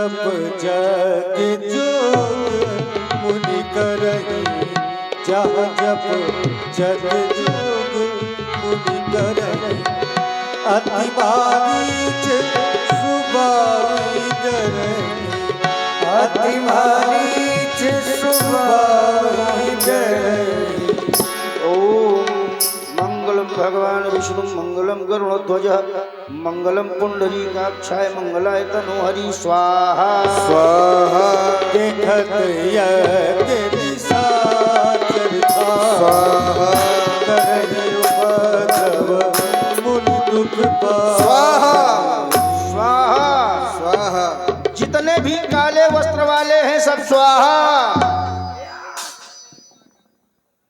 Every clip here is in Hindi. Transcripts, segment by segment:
जप जग जोग मुनि करहि, जहाँ जप जग जोग मुनि करहि। अति मारीच सुबावि डरहि, अति मारीच सुबावि डरहि। मंगलम भगवान विष्णु मंगलम गरुड़ध्वज मंगलम पुंडरीकाक्षाय मंगलाय तनोहरि स्वाहा स्वाहा। देखत यज्ञ निशाचर था, स्वाहा। करहि उपद्रव मुनि दुख पाए, स्वाहा स्वाहा स्वाहा। जितने भी काले वस्त्र वाले हैं सब स्वाहा।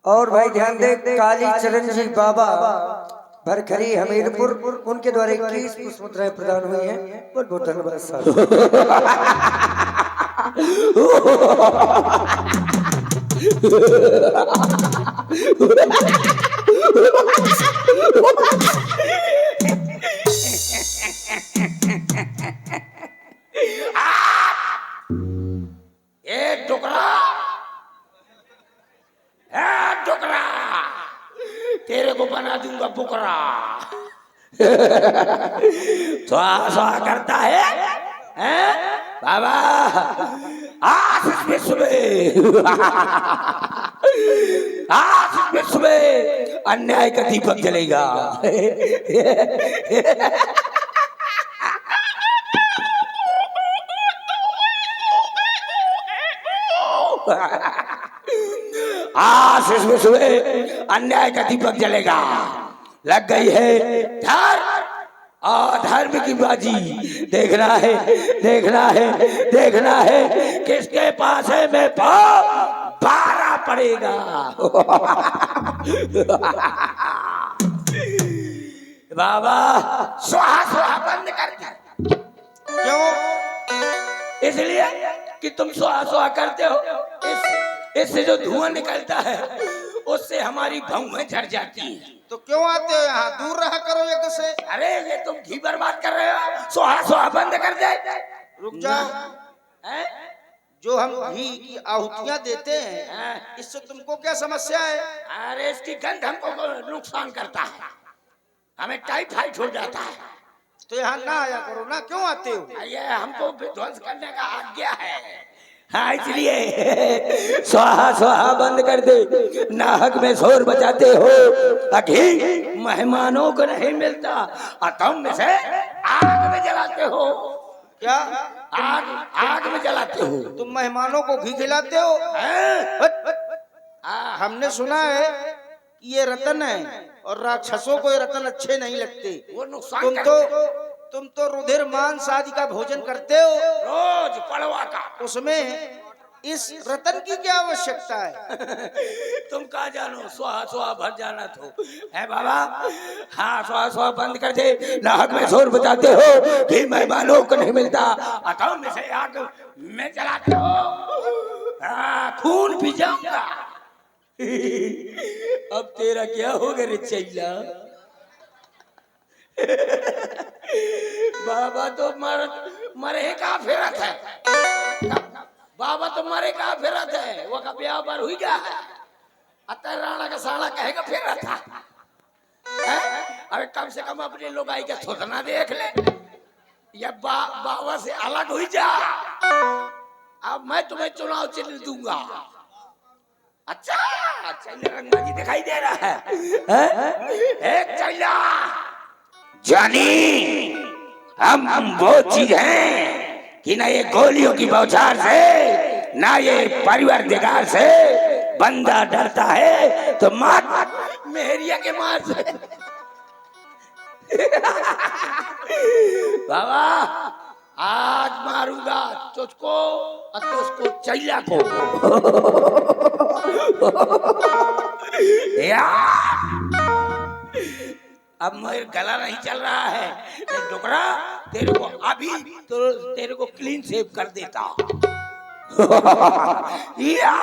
और भाई ध्यान दे, काली चरण जी बाबा भरखरी हमीरपुर, उनके द्वारा 21 पुष्प मुद्राएं प्रदान हुई हैं। बहुत बहुत धन्यवाद साहब। तेरे को बना दूंगा बुकरा। स्वाहा स्वाहा करता है, हैं? बाबा आशीष में आशीष में अन्याय का दीपक जलेगा। आशीष में सुबह अन्याय का दीपक जलेगा। लग गई है धर्म और धर्म की बाजी। देखना है देखना है देखना है, किसके पास है मैं पाँव 12 पड़ेगा। बाबा स्वाहा स्वाहा बंद कर दे। क्यों? इसलिए कि तुम स्वाहा स्वाहा करते हो, इससे जो धुआं निकलता है उससे हमारी भौहें झड़ जाती हैं। तो क्यों आते हो यहाँ? दूर रहा करो एक से। अरे ये तुम घी बर्बाद कर रहे हो, स्वाहा स्वाहा बंद कर दे। रुक जाओ। हैं? जो हम घी की आहुतियाँ देते हैं, इससे तुमको क्या समस्या है? अरे इसकी गंध हमको नुकसान करता है, हमें टाइफाइड हो जाता है। तो यहाँ ना आया करो ना। क्यों आते हो? ये हमको विध्वंस करने का आज्ञा है। हाँ, इसलिए स्वाहा स्वाहा बंद कर दे। नाहक में शोर बचाते हो, घी मेहमानों को नहीं मिलता और तुम में से आग में जलाते हो। क्या? आग आग में जलाते हो। तुम मेहमानों को घी खिलाते हो? हट, हट। हमने सुना है कि ये रतन है और राक्षसों को ये रतन अच्छे नहीं लगते। वो नुकसान तुम तो रुधिर मांस आदि का भोजन करते हो रोज पड़वा का, उसमें इस रतन की क्या आवश्यकता है? तुम कहा जानो, स्वाहा स्वाहा भर जाना तो है बाबा। हाँ, स्वाहा स्वाहा बंद कर दे। नाहक में शोर बचाते हो, घी मेहमानों को नहीं मिलता, अतः में से आग में जलाते हो। हाँ, खून पी जाऊंगा। अब तेरा क्या होगा रे चैला? बाबा तो मरे का फिरत है। बाबा तो मरे का फिरत है, वो का ब्याह बार हुई गया है। अतर राणा का साला कहेगा फिरत था। अबे कम से कम अपने लोग आई के थोतना देख ले, या बाबा से अलग हुई जा। अब मैं तुम्हें चुनाव चिन्ह दूंगा। अच्छा, चैला रंगा जी दिखाई दे रहा है? एक चैला जानी, हम वो चीज हैं कि ना ये गोलियों की बौछार से, ना ये परिवार दिगार से बंदा डरता है तो मार मेहरिया के मार से। बाबा आज मारूंगा तुझको और तुझको चैला को। अब मेरा गला नहीं चल रहा है, डुकरा तेरे को अभी तो तेरे को क्लीन शेव कर देता। या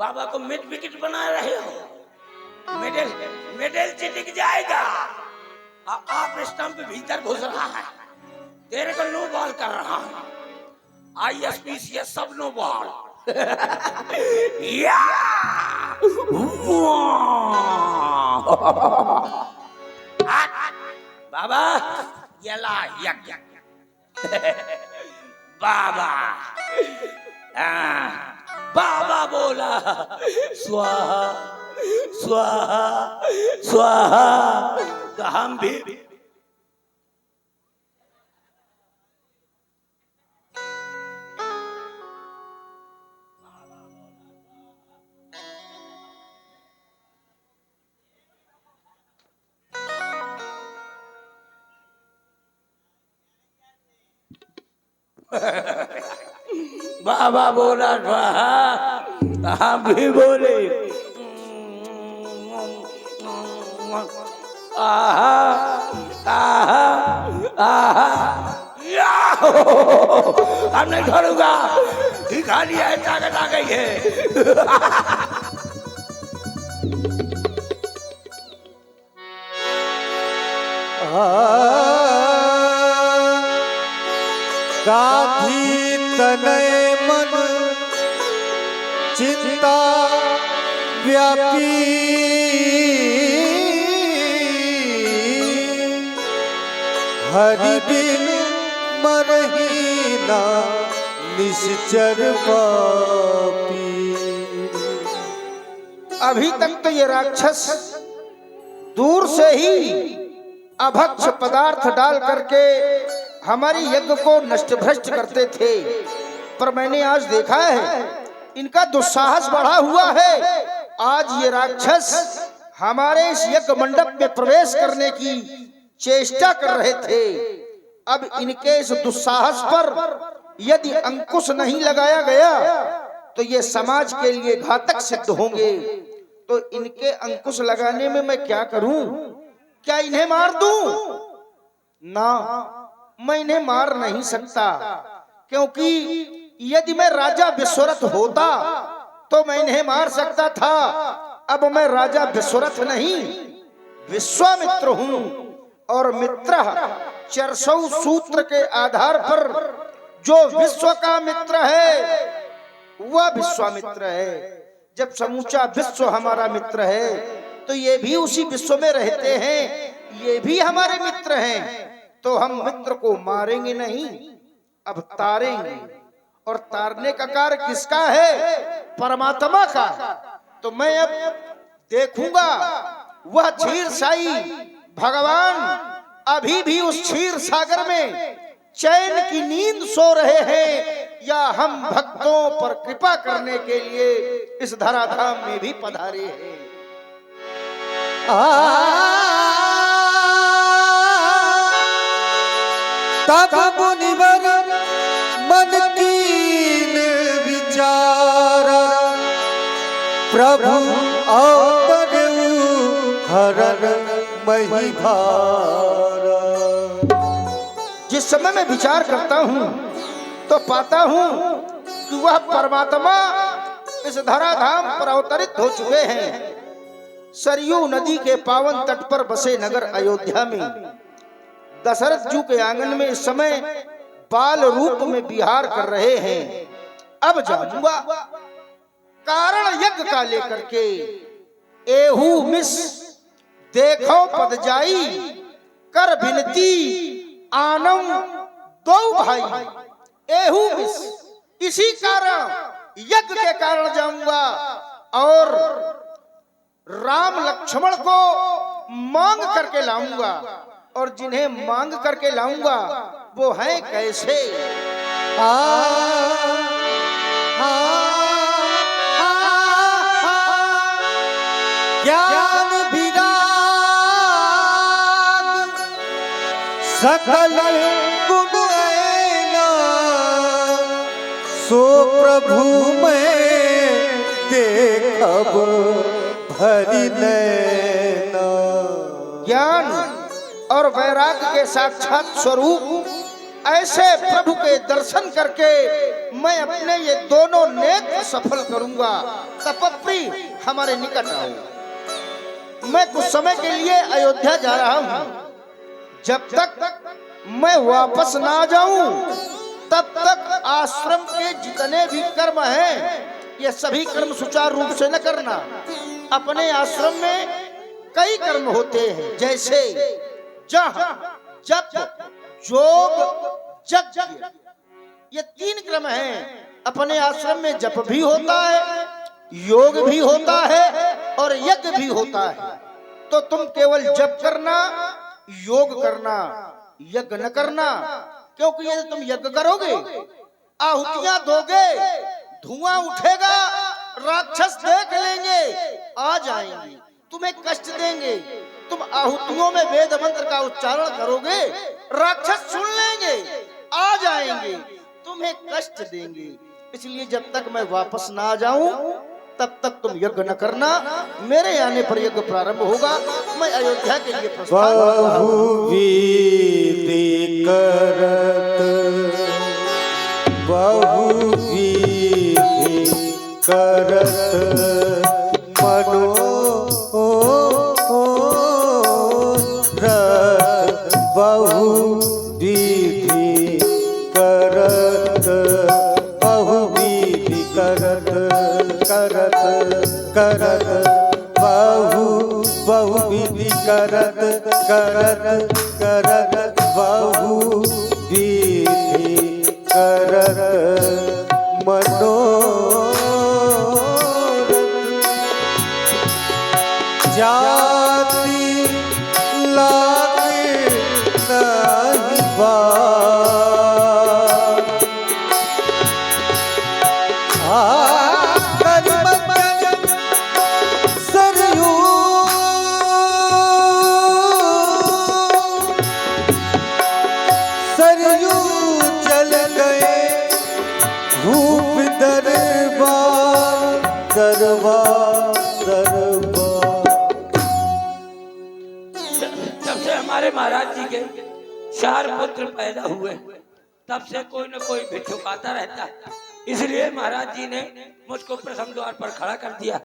बाबा को मिड विकेट बना रहे हो, मेडल मेडल चिटक जाएगा। आप स्टंप भीतर घुस रहा है, तेरे को नो बॉल कर रहा है। ISPCS सब नो बॉल। या बाबा यला यक बाबा बाबा बोला स्वाहा स्वाहा स्वाहा, तो हम भी बाबा बोला स्वाहा, हम भी बोले आहा आहा आहा। हम नहीं छोड़ूंगा, दिखा लिया है, ताकत आ गई है। गाधी तनय मन चिंता व्यापी, हरि बिन मरही ना निश्चर पापी। अभी तक तो ये राक्षस दूर से ही अभक्ष पदार्थ डाल करके हमारी यज्ञ को नष्ट भ्रष्ट करते थे, पर मैंने आज देखा है इनका दुस्साहस बढ़ा हुआ है। आज ये राक्षस हमारे इस यज्ञ मंडप में प्रवेश करने की चेष्टा कर रहे थे। अब इनके इस दुस्साहस पर यदि अंकुश नहीं लगाया गया तो ये समाज के लिए घातक सिद्ध होंगे। तो इनके अंकुश लगाने में मैं क्या करूं? क्या इन्हें मार दूं? ना, मैं इन्हें मार नहीं सकता, क्योंकि यदि मैं राजा विश्वरथ होता तो मैं इन्हें मार सकता था। अब मैं राजा विश्वरथ नहीं, विश्वामित्र हूं, और मित्र चरसौ सूत्र के आधार पर जो विश्व का मित्र है वह विश्वामित्र है। जब समूचा विश्व हमारा मित्र है तो ये भी उसी विश्व में रहते हैं, ये भी हमारे मित्र हैं, तो हम मित्र को मारेंगे नहीं, अब तारेंगे। और तारने का कार्य किसका है? परमात्मा का। तो मैं अब देखूंगा वह क्षीरसाई भगवान अभी भी उस क्षीर सागर में चैन की नींद सो रहे हैं, या हम भक्तों पर कृपा करने के लिए इस धराधाम में भी पधारे हैं। तब मुनिवर मन कीन विचारा, प्रभु अवतरऊ हरण मही भारा। जिस समय मैं विचार करता हूँ तो पाता हूँ कि वह परमात्मा इस धराधाम पर अवतरित हो चुके हैं। सरयू नदी के पावन तट पर बसे नगर अयोध्या में दशरथ जी के आंगन में इस समय बाल रूप में विहार कर रहे हैं। अब जाऊंगा कारण यज्ञ का लेकर के। एहू मिस देखो पद जाई, कर बिनती आनम दो भाई। एहू मिस, इसी कारण यज्ञ के कारण जाऊंगा और राम लक्ष्मण को मांग करके लाऊंगा। और जिन्हें मांग करके लाऊंगा वो हैं कैसे? ज्ञान विराग सकल गुण ऐना, सो प्रभु में देखब भरी नैना। ज्ञान और वैराग्य के साक्षात स्वरूप ऐसे प्रभु के दर्शन करके मैं अपने ये दोनों नेत्र सफल करूंगा। तपप्री हमारे निकट आओ। मैं कुछ समय के लिए अयोध्या जा रहा हूँ, जब तक मैं वापस ना आ जाऊं तब तक आश्रम के जितने भी कर्म हैं ये सभी कर्म सुचारू रूप से न करना। अपने आश्रम में कई कर्म होते हैं, जैसे जप, योग, यज्ञ, ये 3 क्रम हैं। अपने आश्रम में जप भी होता है, योग भी होता है और यज्ञ भी होता है। तो तुम केवल जप करना, योग करना, यज्ञ न करना, क्योंकि यदि तुम यज्ञ करोगे, आहुतियां दोगे, धुआं उठेगा, राक्षस देख लेंगे, आ जाएंगे, तुम्हें कष्ट देंगे। तुम आहुतियों में वेद मंत्र का उच्चारण करोगे, राक्षस सुन लेंगे, आ जाएंगे, तुम्हें कष्ट देंगे। इसलिए जब तक मैं वापस ना आ जाऊं तब तक तुम यज्ञ न करना। मेरे आने पर यज्ञ प्रारंभ होगा। मैं अयोध्या के लिए प्रस्थान कर रहा हूं। बहुविधि करत, बहुविधि करत मनोरथ, बहुविधि करत, बहुविधि करत, करत करत, बहुविधि करत, करत करत, बहुविधि करत मनोरथ। जाति लागे नहीं बात, सरयू सरयू चल गए भूप दरबार, दरबार दरबार। जब से हमारे महाराज जी के 4 पुत्र पैदा हुए तब से कोई न कोई भिक्षुक आता रहता है। इसलिए महाराज जी ने मुझको प्रथम द्वार पर खड़ा कर दिया।